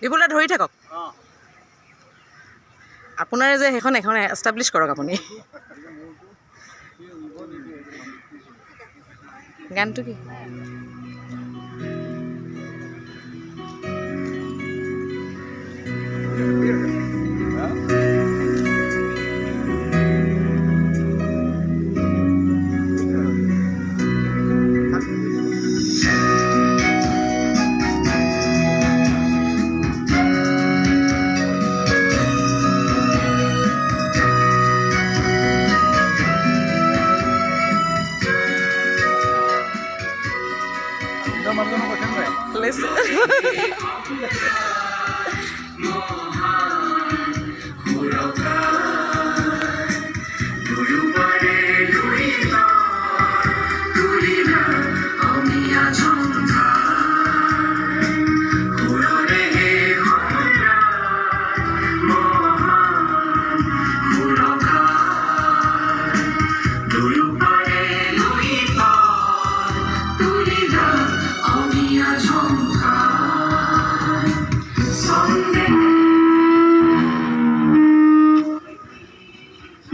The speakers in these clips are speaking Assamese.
বিপুলে ধৰি থাকক আপোনাৰ যে সেইখন এখন এষ্টাব্লিছ কৰক আপুনি গানটো কি Listen.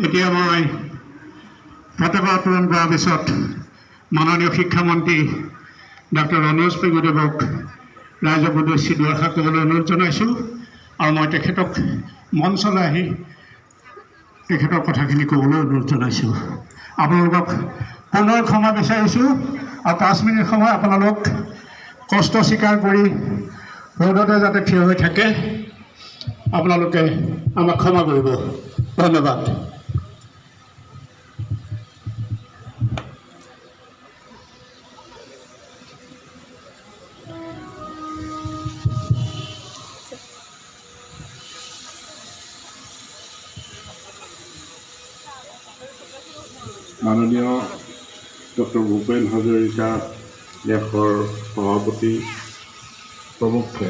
এতিয়া মই পতাকা উত্তোলন কৰাৰ পিছত মাননীয় শিক্ষামন্ত্ৰী ডক্টৰ ৰনোজ পেগুদেৱক ৰাইজক উদ্দেশ্যি দুআষাৰ ক'বলৈ অনুৰোধ জনাইছোঁ আৰু মই তেখেতক মঞ্চলৈ আহি তেখেতৰ কথাখিনি ক'বলৈ অনুৰোধ জনাইছোঁ আপোনালোকক পুনৰ ক্ষমা বিচাৰিছোঁ আৰু 5 মিনিট সময় আপোনালোক কষ্ট স্বীকাৰ কৰি ৰ'দতে যাতে থিয় হৈ থাকে আপোনালোকে আমাক ক্ষমা কৰিব ধন্যবাদ মাননীয় ডক্টৰ ভূপেন হাজৰিকা ন্যাসৰ সভাপতি প্ৰমুখ্যে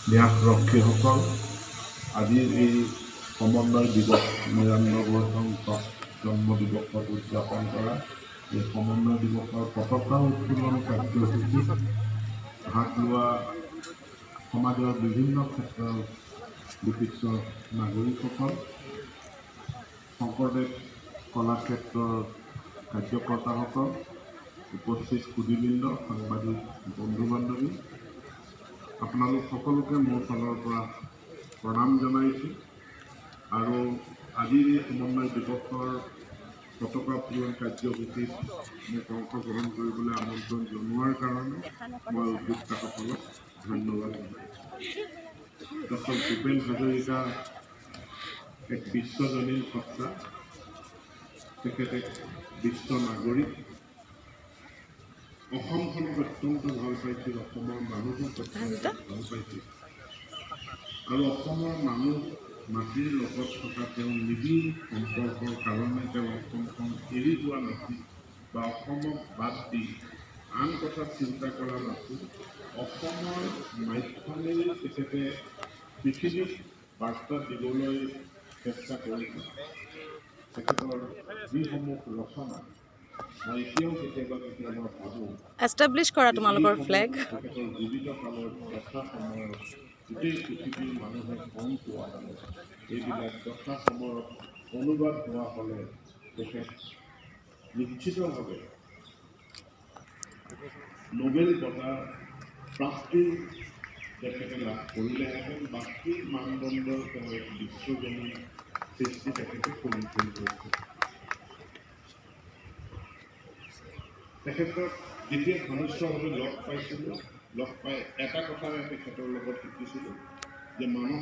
ন্যাসৰক্ষীসকল আজিৰ এই সমন্বয় দিৱস ৯৯ সংখ্যক জন্ম দিৱসত উদযাপন কৰা এই সমন্বয় দিৱসৰ পতাকা উত্তোলন কাৰ্যসূচীত ভাগ লোৱা সমাজৰ বিভিন্ন ক্ষেত্ৰৰ বিশিষ্ট নাগৰিকসকল শংকৰদেৱ কলাক্ষেত্ৰৰ কাৰ্যকৰ্তাসকল উপস্থিত সুধীবৃন্দ সাংবাদিক বন্ধু বান্ধৱী আপোনালোক সকলোকে মোৰ ফালৰ পৰা প্ৰণাম জনাইছোঁ আৰু আজিৰ এই সমন্বয় দিৱসৰ পতাকা উত্তোলন কাৰ্যসূচীত মোক অংশগ্ৰহণ কৰিবলৈ আমন্ত্ৰণ জনোৱাৰ কাৰণে মই উদ্যোক্তাসকলক ধন্যবাদ জনাইছোঁ ডক্টৰ ভূপেন হাজৰিকা এক বিশ্বজনীন সত্তা তেখেতে বিশ্ব নাগৰিক অসমখনক অত্যন্ত ভাল পাইছিল অসমৰ মানুহক অত্যন্ত ভাল পাইছিল আৰু অসমৰ মানুহ মাটিৰ লগত থকা তেওঁ নিবিড় সম্পৰ্কৰ কাৰণে তেওঁ অসমখন এৰি যোৱা নাছিল বা অসমক বাদ দি আন কথা চিন্তা কৰা নাছিল অসমৰ মাধ্যমেৰে তেখেতে পৃথিৱীক বাৰ্তা দিবলৈ চেষ্টা কৰিছিল তেখেতৰ যিসমূহ ৰচনা মই এতিয়াও কেতিয়াবা ভাবোঁ এষ্টাব্লিছ কৰা তোমালোকৰ ফ্লেগ তেখেতৰ জীৱিত কালৰ যথাসময়ত গোটেই পৃথিৱীৰ মানুহে গম পোৱা হ'লে এইবিলাক যথাসময়ত অনুবাদ হোৱা হ'লে তেখেত নিশ্চিতভাৱে নোবেল বঁটা প্ৰাপ্তি তেখেতে লাভ কৰিলেহেঁতেন বাকী মানদণ্ডৰ তেওঁ এক বিশ্বজনীন সৃষ্টি তেখেতে কৰি কৰিছে তেখেতক যেতিয়া ঘনিষ্ঠভাৱে লগ পাইছিলোঁ লগ পাই এটা কথাৰে তেখেতৰ লগত শিকিছিলোঁ যে মানুহৰ